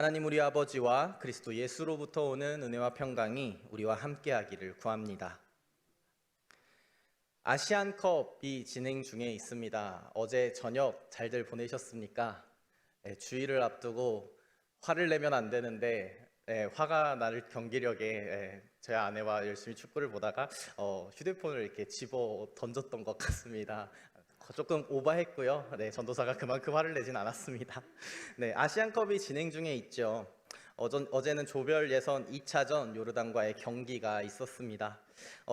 하나님 우리 아버지와 그리스도 예수로부터 오는 은혜와 평강이 우리와 함께하기를 구합니다. 아시안컵이 진행 중에 있습니다. 어제 저녁 잘들 보내셨습니까? 주의를 앞두고 화를 내면 안 되는데 화가 날 경기력에 제 아내와 열심히 축구를 보다가 휴대폰을 이렇게 집어 던졌던 것 같습니다. 조금 오버했고요. 전도사가 그만큼 화를 내진 않았습니다. 아시안컵이 진행 중에 있죠. 어제는 조별 예선 2차전 요르단과의 경기가 있었습니다.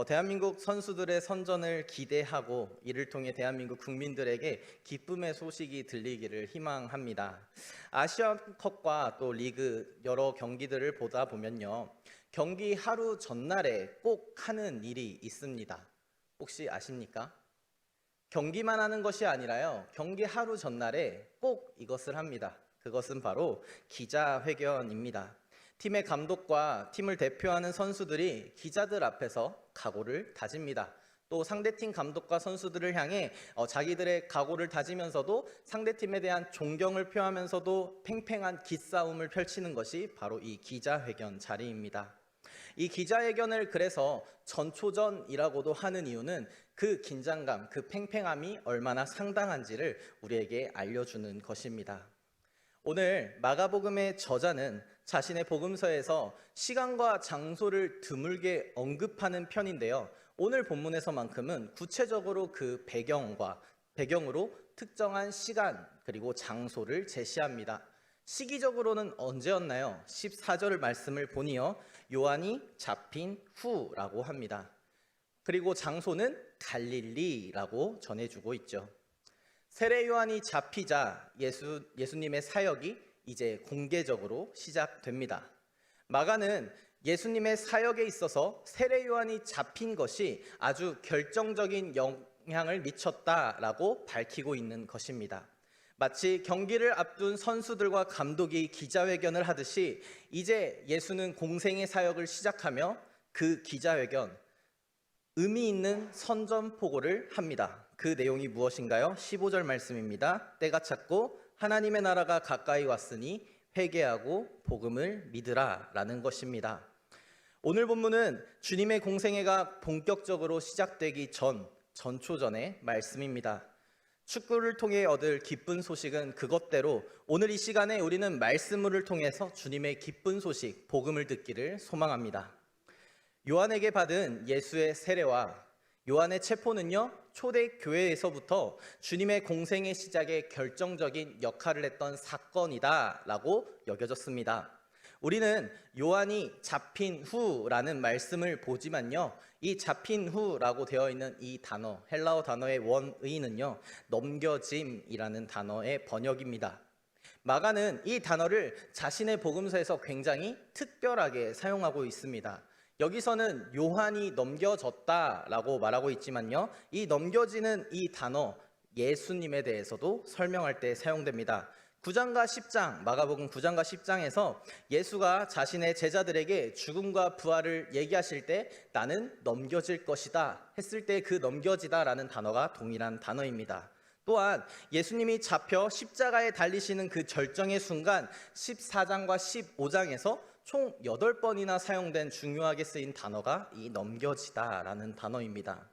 대한민국 선수들의 선전을 기대하고 이를 통해 대한민국 국민들에게 기쁨의 소식이 들리기를 희망합니다. 아시안컵과 또 리그 여러 경기들을 보다 보면요. 경기 하루 전날에 꼭 하는 일이 있습니다. 혹시 아십니까? 경기만 하는 것이 아니라요. 경기 하루 전날에 꼭 이것을 합니다. 그것은 바로 기자회견입니다. 팀의 감독과 팀을 대표하는 선수들이 기자들 앞에서 각오를 다집니다. 또 상대팀 감독과 선수들을 향해 자기들의 각오를 다지면서도 상대팀에 대한 존경을 표하면서도 팽팽한 기싸움을 펼치는 것이 바로 이 기자회견 자리입니다. 이 기자회견을 그래서 전초전이라고도 하는 이유는 그 긴장감, 그 팽팽함이 얼마나 상당한지를 우리에게 알려주는 것입니다. 오늘 마가복음의 저자는 자신의 복음서에서 시간과 장소를 드물게 언급하는 편인데요. 오늘 본문에서만큼은 구체적으로 그 배경으로 특정한 시간 그리고 장소를 제시합니다. 시기적으로는 언제였나요? 14절 말씀을 보니요. 요한이 잡힌 후라고 합니다. 그리고 장소는 갈릴리라고 전해주고 있죠. 세례 요한이 잡히자 예수님의 사역이 이제 공개적으로 시작됩니다. 마가는 예수님의 사역에 있어서 세례 요한이 잡힌 것이 아주 결정적인 영향을 미쳤다라고 밝히고 있는 것입니다. 마치 경기를 앞둔 선수들과 감독이 기자회견을 하듯이 이제 예수는 공생의 사역을 시작하며 그 기자회견, 의미 있는 선전포고를 합니다. 그 내용이 무엇인가요? 15절 말씀입니다. 때가 찼고 하나님의 나라가 가까이 왔으니 회개하고 복음을 믿으라 라는 것입니다. 오늘 본문은 주님의 공생애가 본격적으로 시작되기 전초전의 말씀입니다. 축구를 통해 얻을 기쁜 소식은 그것대로 오늘 이 시간에 우리는 말씀을 통해서 주님의 기쁜 소식, 복음을 듣기를 소망합니다. 요한에게 받은 예수의 세례와 요한의 체포는요, 초대교회에서부터 주님의 공생의 시작에 결정적인 역할을 했던 사건이다라고 여겨졌습니다. 우리는 요한이 잡힌 후라는 말씀을 보지만요, 이 잡힌 후라고 되어 있는 이 단어, 헬라어 단어의 원의는요, 넘겨짐이라는 단어의 번역입니다. 마가는 이 단어를 자신의 복음서에서 굉장히 특별하게 사용하고 있습니다. 여기서는 요한이 넘겨졌다라고 말하고 있지만요, 이 넘겨지는 이 단어, 예수님에 대해서도 설명할 때 사용됩니다. 9장과 10장, 마가복음 9장과 10장에서 예수가 자신의 제자들에게 죽음과 부활을 얘기하실 때 나는 넘겨질 것이다 했을 때 그 넘겨지다라는 단어가 동일한 단어입니다. 또한 예수님이 잡혀 십자가에 달리시는 그 절정의 순간 14장과 15장에서 총 8번이나 사용된 중요하게 쓰인 단어가 이 넘겨지다라는 단어입니다.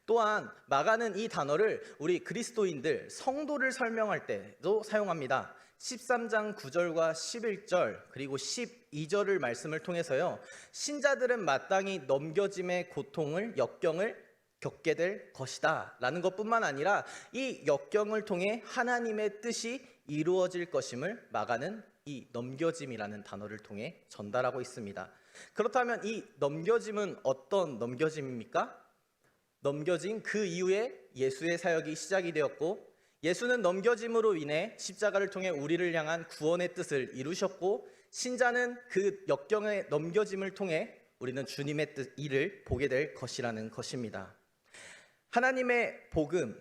또한 마가는 이 단어를 우리 그리스도인들, 성도를 설명할 때도 사용합니다. 13장 9절과 11절 그리고 12절을 말씀을 통해서요, 신자들은 마땅히 넘겨짐의 고통을, 역경을 겪게 될 것이다 라는 것뿐만 아니라 이 역경을 통해 하나님의 뜻이 이루어질 것임을 마가는 이 넘겨짐이라는 단어를 통해 전달하고 있습니다. 그렇다면 이 넘겨짐은 어떤 넘겨짐입니까? 넘겨진 그 이후에 예수의 사역이 시작이 되었고, 예수는 넘겨짐으로 인해 십자가를 통해 우리를 향한 구원의 뜻을 이루셨고, 신자는 그 역경의 넘겨짐을 통해 우리는 주님의 뜻, 일을 보게 될 것이라는 것입니다. 하나님의 복음,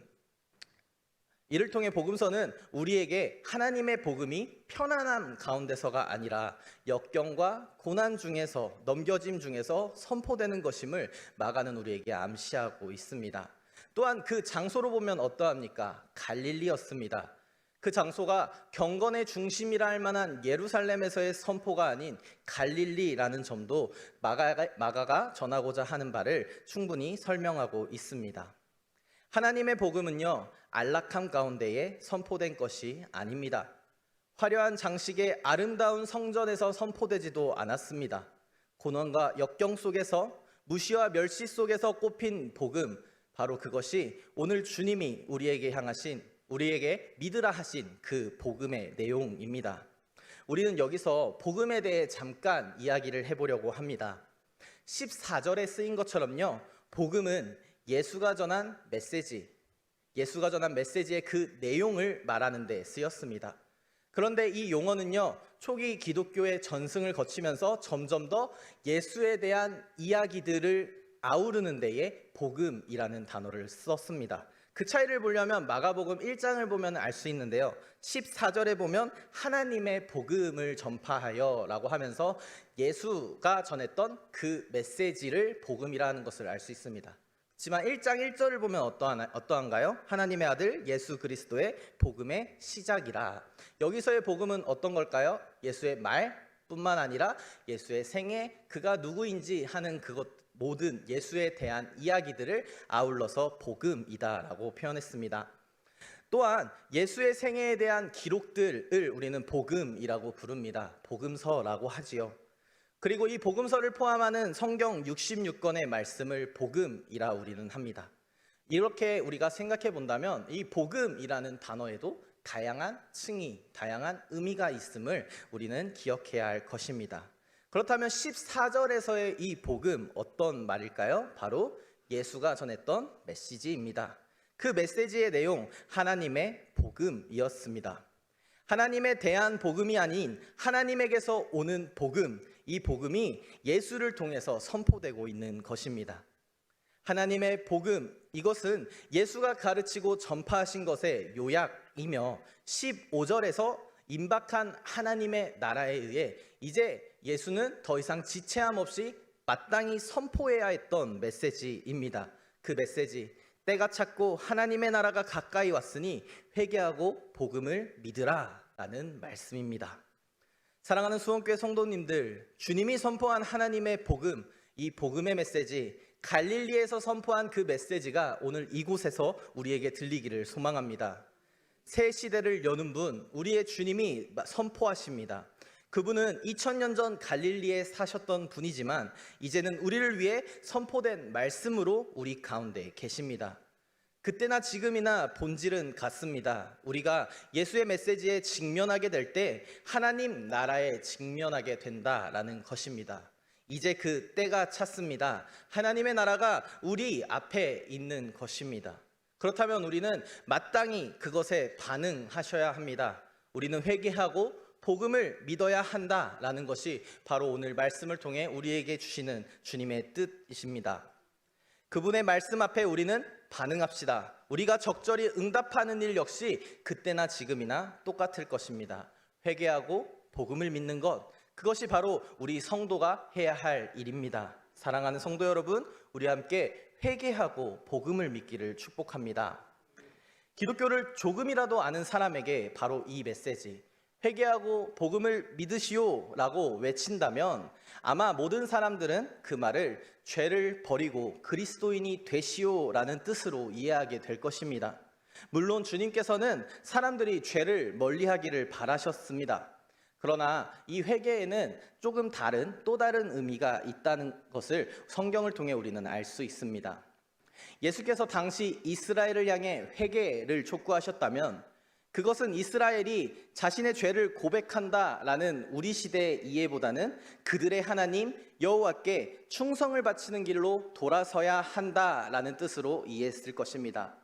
이를 통해 복음서는 우리에게 하나님의 복음이 편안함 가운데서가 아니라 역경과 고난 중에서, 넘겨짐 중에서 선포되는 것임을 마가는 우리에게 암시하고 있습니다. 또한 그 장소로 보면 어떠합니까? 갈릴리였습니다. 그 장소가 경건의 중심이라 할 만한 예루살렘에서의 선포가 아닌 갈릴리라는 점도 마가가 전하고자 하는 바를 충분히 설명하고 있습니다. 하나님의 복음은요, 안락함 가운데에 선포된 것이 아닙니다. 화려한 장식의 아름다운 성전에서 선포되지도 않았습니다. 고난과 역경 속에서, 무시와 멸시 속에서 꼽힌 복음, 바로 그것이 오늘 주님이 우리에게 믿으라 하신 그 복음의 내용입니다. 우리는 여기서 복음에 대해 잠깐 이야기를 해보려고 합니다. 14절에 쓰인 것처럼요, 복음은 예수가 전한 메시지의 그 내용을 말하는 데 쓰였습니다. 그런데 이 용어는요, 초기 기독교의 전승을 거치면서 점점 더 예수에 대한 이야기들을 아우르는 데에 복음이라는 단어를 썼습니다. 그 차이를 보려면 마가복음 1장을 보면 알 수 있는데요, 14절에 보면 하나님의 복음을 전파하여 라고 하면서 예수가 전했던 그 메시지를 복음이라는 것을 알 수 있습니다. 하지만 1장 1절을 보면 어떠한가요? 하나님의 아들 예수 그리스도의 복음의 시작이라. 여기서의 복음은 어떤 걸까요? 예수의 말뿐만 아니라 예수의 생애, 그가 누구인지 하는 그것 모든 예수에 대한 이야기들을 아울러서 복음이다라고 표현했습니다. 또한 예수의 생애에 대한 기록들을 우리는 복음이라고 부릅니다. 복음서라고 하지요. 그리고 이 복음서를 포함하는 성경 66권의 말씀을 복음이라 우리는 합니다. 이렇게 우리가 생각해 본다면 이 복음이라는 단어에도 다양한 층이, 다양한 의미가 있음을 우리는 기억해야 할 것입니다. 그렇다면 14절에서의 이 복음, 어떤 말일까요? 바로 예수가 전했던 메시지입니다. 그 메시지의 내용, 하나님의 복음이었습니다. 하나님에 대한 복음이 아닌 하나님에게서 오는 복음, 이 복음이 예수를 통해서 선포되고 있는 것입니다. 하나님의 복음, 이것은 예수가 가르치고 전파하신 것의 요약이며 15절에서 임박한 하나님의 나라에 의해 이제 예수는 더 이상 지체함 없이 마땅히 선포해야 했던 메시지입니다. 그 메시지, 때가 찼고 하나님의 나라가 가까이 왔으니 회개하고 복음을 믿으라 라는 말씀입니다. 사랑하는 수원교회 성도님들, 주님이 선포한 하나님의 복음, 이 복음의 메시지, 갈릴리에서 선포한 그 메시지가 오늘 이곳에서 우리에게 들리기를 소망합니다. 새 시대를 여는 분, 우리의 주님이 선포하십니다. 그분은 2000년 전 갈릴리에 사셨던 분이지만 이제는 우리를 위해 선포된 말씀으로 우리 가운데 계십니다. 그때나 지금이나 본질은 같습니다. 우리가 예수의 메시지에 직면하게 될 때 하나님 나라에 직면하게 된다라는 것입니다. 이제 그 때가 찼습니다. 하나님의 나라가 우리 앞에 있는 것입니다. 그렇다면 우리는 마땅히 그것에 반응하셔야 합니다. 우리는 회개하고 복음을 믿어야 한다라는 것이 바로 오늘 말씀을 통해 우리에게 주시는 주님의 뜻이십니다. 그분의 말씀 앞에 우리는 반응합시다. 우리가 적절히 응답하는 일 역시 그때나 지금이나 똑같을 것입니다. 회개하고 복음을 믿는 것, 그것이 바로 우리 성도가 해야 할 일입니다. 사랑하는 성도 여러분, 우리 함께 회개하고 복음을 믿기를 축복합니다. 기독교를 조금이라도 아는 사람에게 바로 이 메시지, 회개하고 복음을 믿으시오 라고 외친다면 아마 모든 사람들은 그 말을 죄를 버리고 그리스도인이 되시오 라는 뜻으로 이해하게 될 것입니다. 물론 주님께서는 사람들이 죄를 멀리하기를 바라셨습니다. 그러나 이 회개에는 조금 또 다른 의미가 있다는 것을 성경을 통해 우리는 알 수 있습니다. 예수께서 당시 이스라엘을 향해 회개를 촉구하셨다면 그것은 이스라엘이 자신의 죄를 고백한다라는 우리 시대의 이해보다는 그들의 하나님 여호와께 충성을 바치는 길로 돌아서야 한다라는 뜻으로 이해했을 것입니다.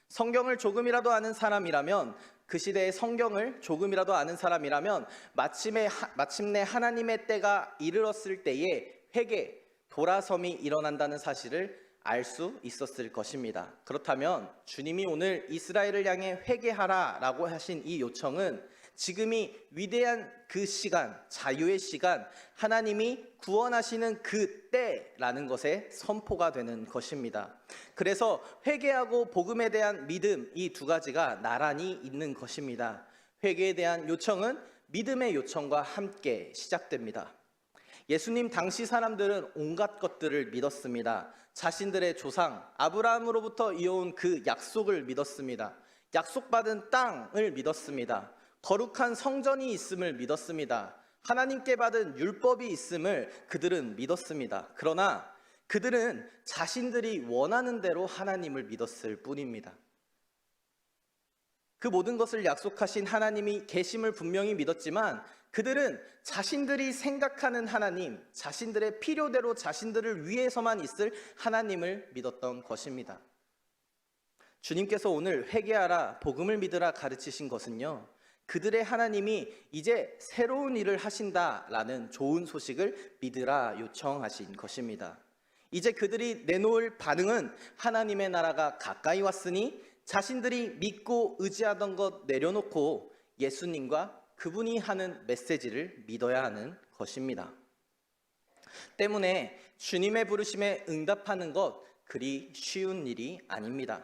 성경을 조금이라도 아는 사람이라면, 그 시대의 성경을 조금이라도 아는 사람이라면 마침내 하나님의 때가 이르렀을 때에 회개, 돌아섬이 일어난다는 사실을 알 수 있었을 것입니다. 그렇다면 주님이 오늘 이스라엘을 향해 회개하라 라고 하신 이 요청은 지금이 위대한 그 시간, 자유의 시간, 하나님이 구원하시는 그 때라는 것에 선포가 되는 것입니다. 그래서 회개하고 복음에 대한 믿음, 이 두 가지가 나란히 있는 것입니다. 회개에 대한 요청은 믿음의 요청과 함께 시작됩니다. 예수님 당시 사람들은 온갖 것들을 믿었습니다. 자신들의 조상 아브라함으로부터 이어온 그 약속을 믿었습니다. 약속받은 땅을 믿었습니다. 거룩한 성전이 있음을 믿었습니다. 하나님께 받은 율법이 있음을 그들은 믿었습니다. 그러나 그들은 자신들이 원하는 대로 하나님을 믿었을 뿐입니다. 그 모든 것을 약속하신 하나님이 계심을 분명히 믿었지만 그들은 자신들이 생각하는 하나님, 자신들의 필요대로 자신들을 위해서만 있을 하나님을 믿었던 것입니다. 주님께서 오늘 회개하라, 복음을 믿으라 가르치신 것은요, 그들의 하나님이 이제 새로운 일을 하신다라는 좋은 소식을 믿으라 요청하신 것입니다. 이제 그들이 내놓을 반응은 하나님의 나라가 가까이 왔으니 자신들이 믿고 의지하던 것 내려놓고 예수님과 그분이 하는 메시지를 믿어야 하는 것입니다. 때문에 주님의 부르심에 응답하는 것 그리 쉬운 일이 아닙니다.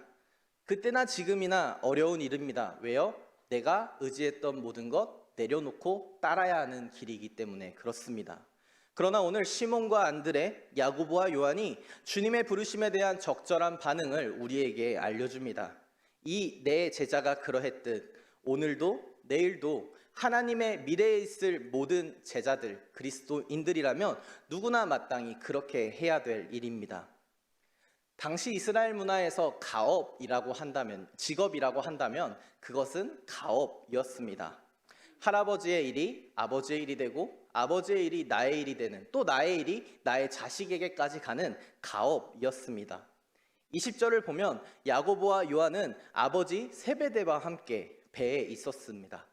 그때나 지금이나 어려운 일입니다. 왜요? 내가 의지했던 모든 것 내려놓고 따라야 하는 길이기 때문에 그렇습니다. 그러나 오늘 시몬과 안드레, 야고보와 요한이 주님의 부르심에 대한 적절한 반응을 우리에게 알려줍니다. 이 내 제자가 그러했듯 오늘도 내일도 하나님의 미래에 있을 모든 제자들, 그리스도인들이라면 누구나 마땅히 그렇게 해야 될 일입니다. 당시 이스라엘 문화에서 가업이라고 한다면, 직업이라고 한다면 그것은 가업이었습니다. 할아버지의 일이 아버지의 일이 되고 아버지의 일이 나의 일이 되는, 또 나의 일이 나의 자식에게까지 가는 가업이었습니다. 20절을 보면 야고보와 요한은 아버지 세베대와 함께 배에 있었습니다.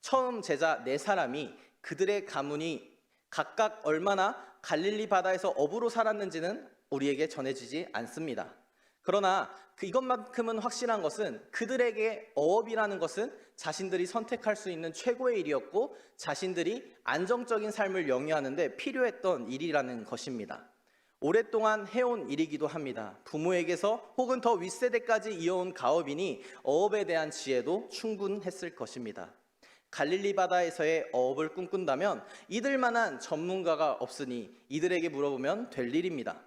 처음 제자 4사람이 그들의 가문이 각각 얼마나 갈릴리 바다에서 어부로 살았는지는 우리에게 전해지지 않습니다. 그러나 이것만큼은 확실한 것은 그들에게 어업이라는 것은 자신들이 선택할 수 있는 최고의 일이었고 자신들이 안정적인 삶을 영위하는데 필요했던 일이라는 것입니다. 오랫동안 해온 일이기도 합니다. 부모에게서 혹은 더 윗세대까지 이어온 가업이니 어업에 대한 지혜도 충분했을 것입니다. 갈릴리 바다에서의 어업을 꿈꾼다면 이들만한 전문가가 없으니 이들에게 물어보면 될 일입니다.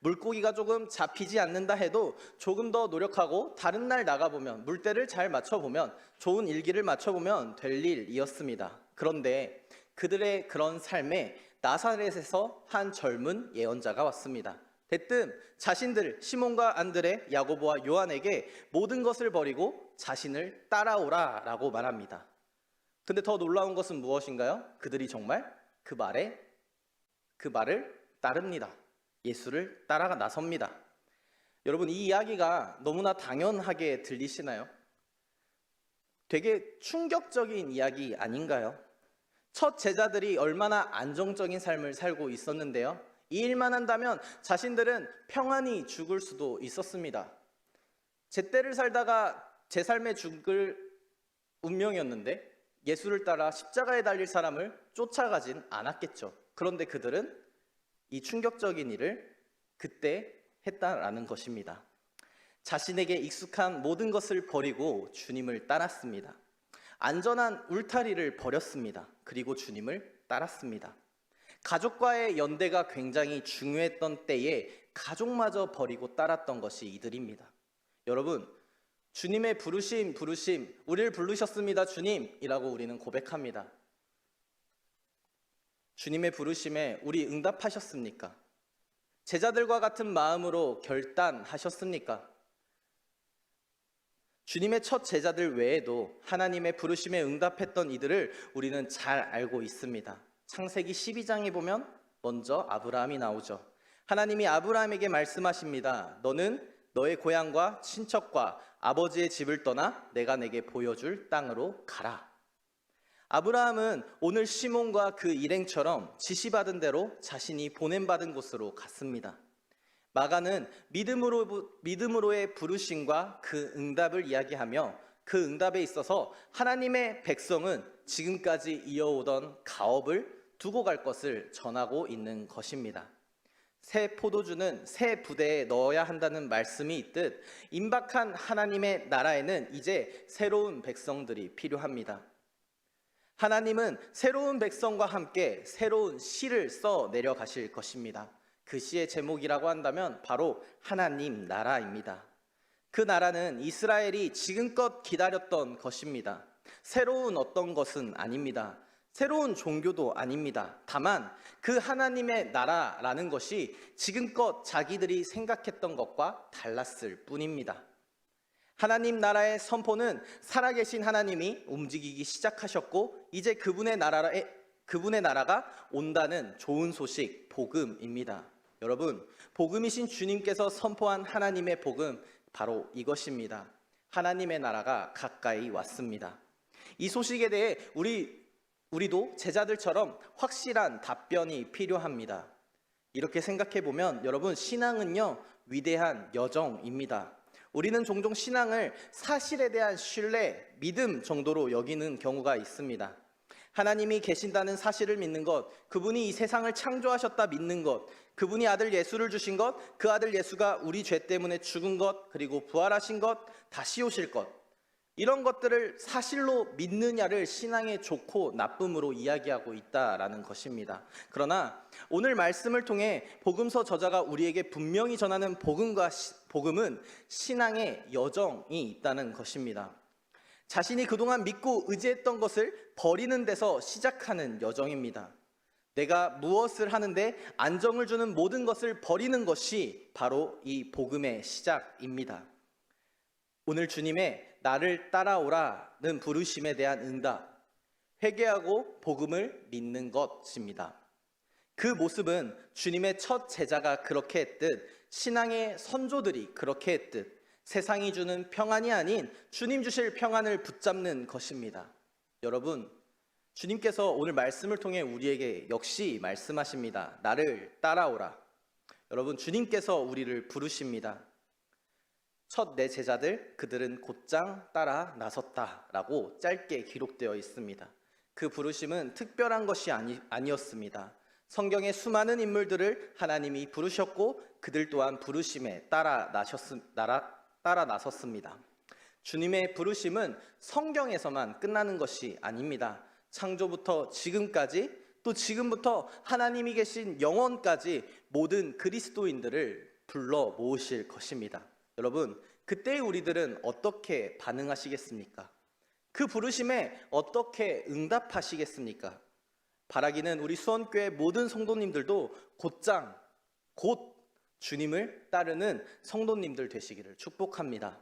물고기가 조금 잡히지 않는다 해도 조금 더 노력하고 다른 날 나가보면 물때를 잘 맞춰보면 좋은 일기를 맞춰보면 될 일이었습니다. 그런데 그들의 그런 삶에 나사렛에서 한 젊은 예언자가 왔습니다. 대뜸 자신들 시몬과 안드레, 야고보와 요한에게 모든 것을 버리고 자신을 따라오라 라고 말합니다. 근데 더 놀라운 것은 무엇인가요? 그들이 정말 그 말을 따릅니다. 예수를 따라가 나섭니다. 여러분, 이 이야기가 너무나 당연하게 들리시나요? 되게 충격적인 이야기 아닌가요? 첫 제자들이 얼마나 안정적인 삶을 살고 있었는데요. 이 일만 한다면 자신들은 평안히 죽을 수도 있었습니다. 제 때를 살다가 제 삶에 죽을 운명이었는데 예수를 따라 십자가에 달릴 사람을 쫓아가진 않았겠죠. 그런데 그들은 이 충격적인 일을 그때 했다라는 것입니다. 자신에게 익숙한 모든 것을 버리고 주님을 따랐습니다. 안전한 울타리를 버렸습니다. 그리고 주님을 따랐습니다. 가족과의 연대가 굉장히 중요했던 때에 가족마저 버리고 따랐던 것이 이들입니다. 여러분, 주님의 부르심, 우리를 부르셨습니다, 주님이라고 우리는 고백합니다. 주님의 부르심에 우리 응답하셨습니까? 제자들과 같은 마음으로 결단하셨습니까? 주님의 첫 제자들 외에도 하나님의 부르심에 응답했던 이들을 우리는 잘 알고 있습니다. 창세기 12장에 보면 먼저 아브라함이 나오죠. 하나님이 아브라함에게 말씀하십니다. 너는 너의 고향과 친척과 아버지의 집을 떠나 내가 내게 보여줄 땅으로 가라. 아브라함은 오늘 시몬과 그 일행처럼 지시받은 대로 자신이 보냄받은 곳으로 갔습니다. 마가는 믿음으로의 부르심과 그 응답을 이야기하며 그 응답에 있어서 하나님의 백성은 지금까지 이어오던 가업을 두고 갈 것을 전하고 있는 것입니다. 새 포도주는 새 부대에 넣어야 한다는 말씀이 있듯 임박한 하나님의 나라에는 이제 새로운 백성들이 필요합니다. 하나님은 새로운 백성과 함께 새로운 시를 써 내려가실 것입니다. 그 시의 제목이라고 한다면 바로 하나님 나라입니다. 그 나라는 이스라엘이 지금껏 기다렸던 것입니다. 새로운 어떤 것은 아닙니다. 새로운 종교도 아닙니다. 다만 그 하나님의 나라라는 것이 지금껏 자기들이 생각했던 것과 달랐을 뿐입니다. 하나님 나라의 선포는 살아계신 하나님이 움직이기 시작하셨고 이제 그분의 나라가 온다는 좋은 소식, 복음입니다. 여러분, 복음이신 주님께서 선포한 하나님의 복음, 바로 이것입니다. 하나님의 나라가 가까이 왔습니다. 이 소식에 대해 우리도 제자들처럼 확실한 답변이 필요합니다. 이렇게 생각해 보면 여러분, 신앙은요, 위대한 여정입니다. 우리는 종종 신앙을 사실에 대한 신뢰, 믿음 정도로 여기는 경우가 있습니다. 하나님이 계신다는 사실을 믿는 것, 그분이 이 세상을 창조하셨다 믿는 것, 그분이 아들 예수를 주신 것, 그 아들 예수가 우리 죄 때문에 죽은 것, 그리고 부활하신 것, 다시 오실 것, 이런 것들을 사실로 믿느냐를 신앙의 좋고 나쁨으로 이야기하고 있다라는 것입니다. 그러나 오늘 말씀을 통해 복음서 저자가 우리에게 분명히 전하는 복음은 신앙의 여정이 있다는 것입니다. 자신이 그동안 믿고 의지했던 것을 버리는 데서 시작하는 여정입니다. 내가 무엇을 하는데 안정을 주는 모든 것을 버리는 것이 바로 이 복음의 시작입니다. 오늘 주님의 나를 따라오라는 부르심에 대한 응답, 회개하고 복음을 믿는 것입니다. 그 모습은 주님의 첫 제자가 그렇게 했듯, 신앙의 선조들이 그렇게 했듯 세상이 주는 평안이 아닌 주님 주실 평안을 붙잡는 것입니다. 여러분, 주님께서 오늘 말씀을 통해 우리에게 역시 말씀하십니다. 나를 따라오라. 여러분, 주님께서 우리를 부르십니다. 첫 네 제자들, 그들은 곧장 따라 나섰다라고 짧게 기록되어 있습니다. 그 부르심은 특별한 것이 아니었습니다. 성경의 수많은 인물들을 하나님이 부르셨고 그들 또한 부르심에 따라 나섰습니다. 주님의 부르심은 성경에서만 끝나는 것이 아닙니다. 창조부터 지금까지, 또 지금부터 하나님이 계신 영원까지 모든 그리스도인들을 불러 모으실 것입니다. 여러분, 그때 우리들은 어떻게 반응하시겠습니까? 그 부르심에 어떻게 응답하시겠습니까? 바라기는 우리 수원교회 모든 성도님들도 곧 주님을 따르는 성도님들 되시기를 축복합니다.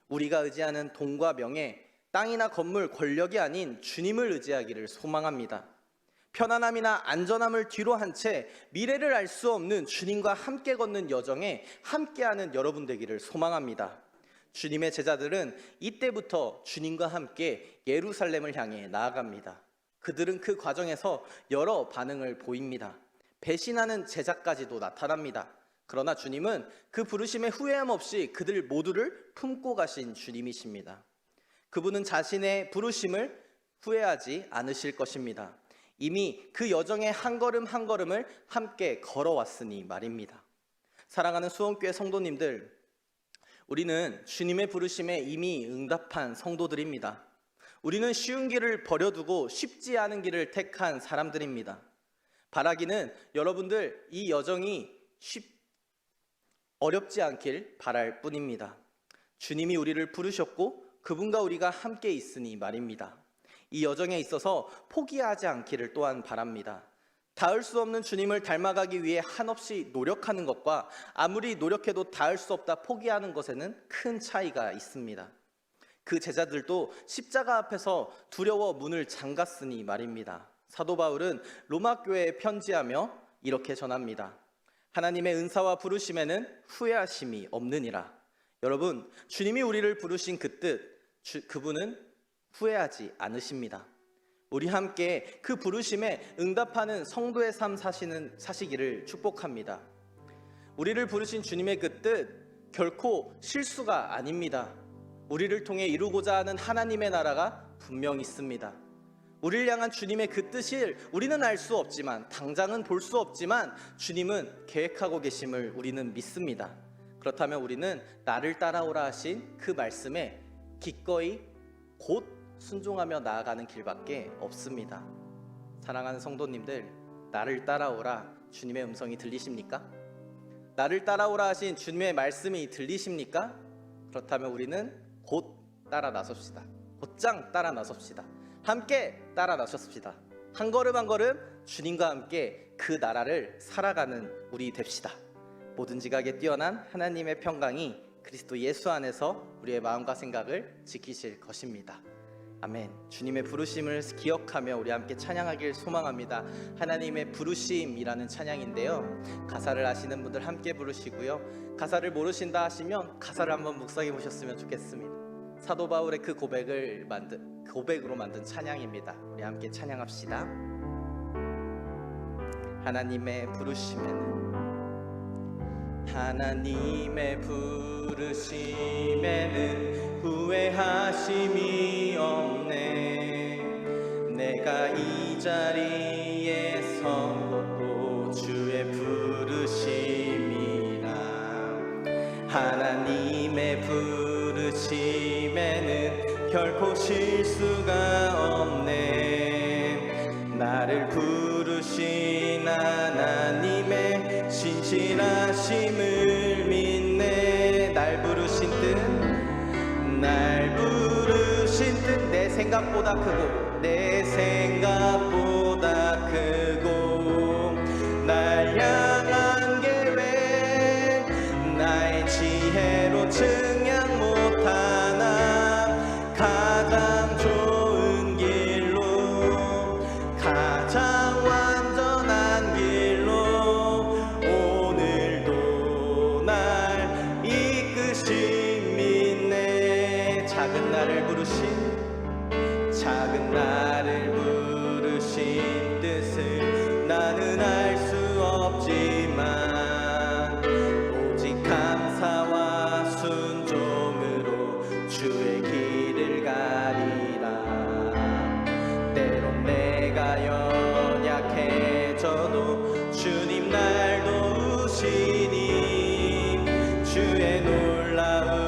우리가 의지하는 돈과 명예, 땅이나 건물, 권력이 아닌 주님을 의지하기를 소망합니다. 편안함이나 안전함을 뒤로 한 채 미래를 알 수 없는 주님과 함께 걷는 여정에 함께하는 여러분 되기를 소망합니다. 주님의 제자들은 이때부터 주님과 함께 예루살렘을 향해 나아갑니다. 그들은 그 과정에서 여러 반응을 보입니다. 배신하는 제자까지도 나타납니다. 그러나 주님은 그 부르심에 후회함 없이 그들 모두를 품고 가신 주님이십니다. 그분은 자신의 부르심을 후회하지 않으실 것입니다. 이미 그 여정의 한 걸음 한 걸음을 함께 걸어왔으니 말입니다. 사랑하는 수원교회 성도님들, 우리는 주님의 부르심에 이미 응답한 성도들입니다. 우리는 쉬운 길을 버려두고 쉽지 않은 길을 택한 사람들입니다. 바라기는 여러분들 이 여정이 어렵지 않길 바랄 뿐입니다. 주님이 우리를 부르셨고 그분과 우리가 함께 있으니 말입니다. 이 여정에 있어서 포기하지 않기를 또한 바랍니다. 닿을 수 없는 주님을 닮아가기 위해 한없이 노력하는 것과 아무리 노력해도 닿을 수 없다 포기하는 것에는 큰 차이가 있습니다. 그 제자들도 십자가 앞에서 두려워 문을 잠갔으니 말입니다. 사도 바울은 로마 교회에 편지하며 이렇게 전합니다. 하나님의 은사와 부르심에는 후회하심이 없느니라. 여러분, 주님이 우리를 부르신 그 뜻, 그분은 후회하지 않으십니다. 우리 함께 그 부르심에 응답하는 성도의 삶 사시기를 축복합니다. 우리를 부르신 주님의 그 뜻, 결코 실수가 아닙니다. 우리를 통해 이루고자 하는 하나님의 나라가 분명 있습니다. 우리를 향한 주님의 그 뜻을 우리는 알 수 없지만, 당장은 볼 수 없지만 주님은 계획하고 계심을 우리는 믿습니다. 그렇다면 우리는 나를 따라오라 하신 그 말씀에 기꺼이 곧 순종하며 나아가는 길밖에 없습니다. 사랑하는 성도님들, 나를 따라오라 주님의 음성이 들리십니까? 나를 따라오라 하신 주님의 말씀이 들리십니까? 그렇다면 우리는 곧 따라 나섭시다. 곧장 따라 나섭시다. 함께 따라 나섰습니다. 한 걸음 한 걸음 주님과 함께 그 나라를 살아가는 우리 됩시다. 모든 지각에 뛰어난 하나님의 평강이 그리스도 예수 안에서 우리의 마음과 생각을 지키실 것입니다. 아멘. 주님의 부르심을 기억하며 우리 함께 찬양하길 소망합니다. 하나님의 부르심이라는 찬양인데요, 가사를 아시는 분들 함께 부르시고요, 가사를 모르신다 하시면 가사를 한번 묵상해 보셨으면 좋겠습니다. 사도 바울의 그 고백으로 만든 찬양입니다. 우리 함께 찬양합시다. 하나님의 부르심에는 후회하심이 없네. 내가 이 자리에 선 것도 주의 부르심이라. 하나님의 부르심에는 결코 실수가 없네. 나를 부르신 하나님의 신실하심을 믿네. 날 부르신 뜻 내 생각보다 크고 날 향한 계획 나의 지혜로 증량 못하나. 가장 좋은 길로 가장 완전한 길로 오늘도 날 이끄신 믿네. 작은 나를 부르신 뜻을 나는 알 수 없지만 오직 감사와 순종으로 주의 길을 가리라. 때론 내가 연약해져도 주님 날 도우시니 주의 놀라운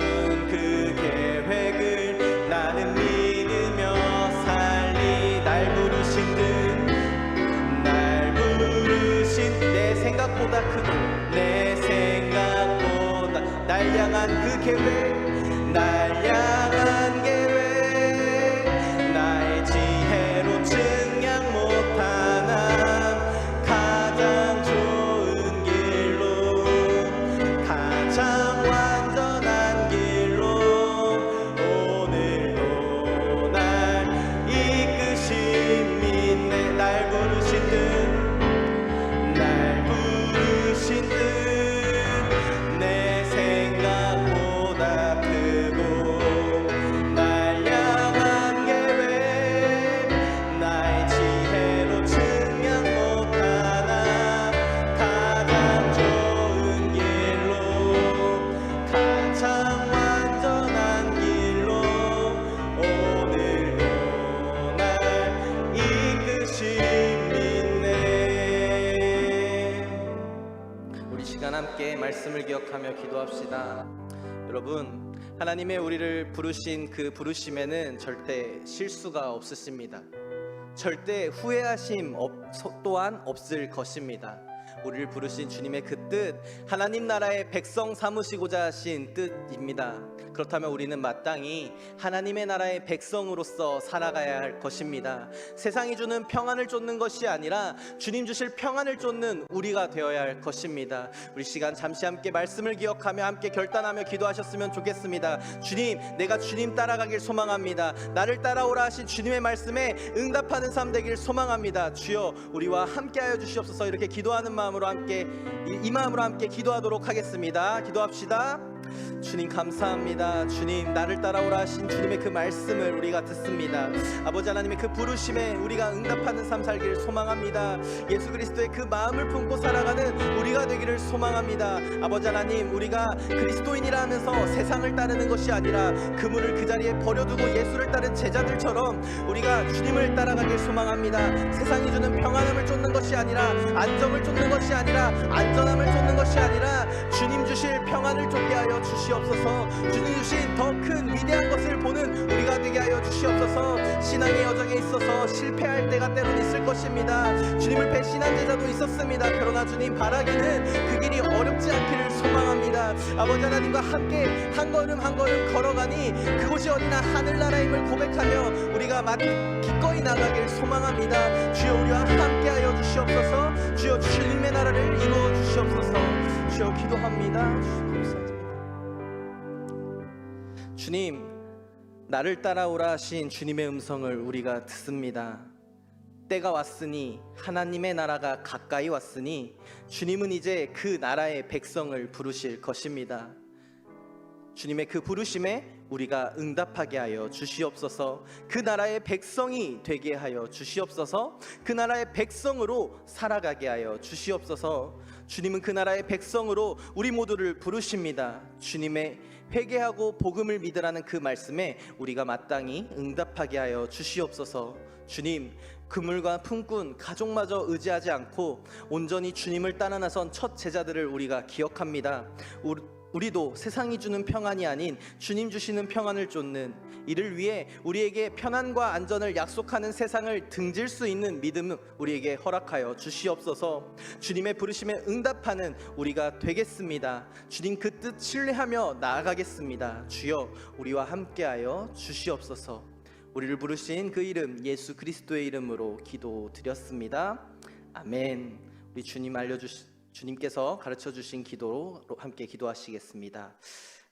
그 계획을 나는 믿으며 날 부르신 내 생각보다 날 향한 그 계획 나의 지혜로 증량 못하나. 가장 좋은 길로 가장 완전한 길로 오늘도 날 이끄신 믿네. 날 부르신 뜻 내 생각보다 크고 날 향한 계획 나의 지혜로 증량 못하나. 가장 좋은 길로 가장 완전한 길로 오늘도 날 이끄신 함께 말씀을 기억하며 기도합시다. 여러분, 하나님의 우리를 부르신 그 부르심에는 절대 실수가 없으십니다. 절대 후회하심 또한 없을 것입니다. 우리를 부르신 주님의 그 뜻, 하나님 나라의 백성 삼으시고자 하신 뜻입니다. 그렇다면 우리는 마땅히 하나님의 나라의 백성으로서 살아가야 할 것입니다. 세상이 주는 평안을 쫓는 것이 아니라 주님 주실 평안을 쫓는 우리가 되어야 할 것입니다. 우리 시간 잠시 함께 말씀을 기억하며 함께 결단하며 기도하셨으면 좋겠습니다. 주님, 내가 주님 따라가길 소망합니다. 나를 따라오라 하신 주님의 말씀에 응답하는 삶 되길 소망합니다. 주여, 우리와 함께하여 주시옵소서. 이렇게 기도하는 마음으로 함께 이 마음으로 함께 기도하도록 하겠습니다. 기도합시다. 주님 감사합니다. 주님, 나를 따라오라 하신 주님의 그 말씀을 우리가 듣습니다. 아버지 하나님의 그 부르심에 우리가 응답하는 삶 살기를 소망합니다. 예수 그리스도의 그 마음을 품고 살아가는 우리가 되기를 소망합니다. 아버지 하나님, 우리가 그리스도인이라 하면서 세상을 따르는 것이 아니라 그물을 그 자리에 버려두고 예수를 따른 제자들처럼 우리가 주님을 따라가길 소망합니다. 세상이 주는 평안함을 쫓는 것이 아니라, 안정을 쫓는 것이 아니라, 안전함을 쫓는 것이 아니라 주님 주실 평안을 쫓게 하여 하여 주시옵소서. 주님 주신 더 큰 위대한 것을 보는 우리가 되게 하여 주시옵소서. 신앙의 여정에 있어서 실패할 때가 때론 있을 것입니다. 주님을 배신한 제자도 있었습니다. 그러나 주님 바라기는 그 길이 어렵지 않기를 소망합니다. 아버지 하나님과 함께 한 걸음 한 걸음 걸어가니 그곳이 어디나 하늘나라임을 고백하며 우리가 기꺼이 나가길 소망합니다. 주여 우리와 함께하여 주시옵소서. 주여 주님의 나라를 이루어 주시옵소서. 주여 기도합니다. 감사합니다. 주님, 나를 따라오라 하신 주님의 음성을 우리가 듣습니다. 때가 왔으니 하나님의 나라가 가까이 왔으니 주님은 이제 그 나라의 백성을 부르실 것입니다. 주님의 그 부르심에 우리가 응답하게 하여 주시옵소서. 그 나라의 백성이 되게 하여 주시옵소서. 그 나라의 백성으로 살아가게 하여 주시옵소서. 주님은 그 나라의 백성으로 우리 모두를 부르십니다. 주님의 회개하고 복음을 믿으라는 그 말씀에 우리가 마땅히 응답하게 하여 주시옵소서. 주님, 그물과 품꾼 가족마저 의지하지 않고 온전히 주님을 따라 나선 첫 제자들을 우리가 기억합니다. 우리도 세상이 주는 평안이 아닌 주님 주시는 평안을 쫓는, 이를 위해 우리에게 편안과 안전을 약속하는 세상을 등질 수 있는 믿음을 우리에게 허락하여 주시옵소서. 주님의 부르심에 응답하는 우리가 되겠습니다. 주님 그 뜻 신뢰하며 나아가겠습니다. 주여 우리와 함께하여 주시옵소서. 우리를 부르신 그 이름 예수 그리스도의 이름으로 기도드렸습니다. 아멘. 우리 주님께서 가르쳐주신 기도로 함께 기도하시겠습니다.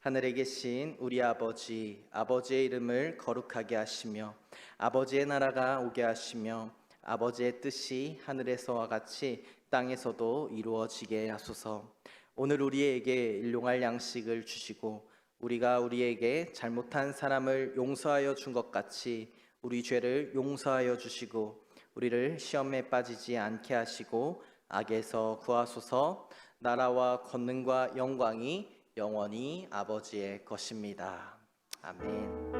하늘에 계신 우리 아버지, 아버지의 이름을 거룩하게 하시며 아버지의 나라가 오게 하시며 아버지의 뜻이 하늘에서와 같이 땅에서도 이루어지게 하소서. 오늘 우리에게 일용할 양식을 주시고 우리가 우리에게 잘못한 사람을 용서하여 준 것 같이 우리 죄를 용서하여 주시고 우리를 시험에 빠지지 않게 하시고 악에서 구하소서. 나라와 권능과 영광이 영원히 아버지의 것입니다. 아멘.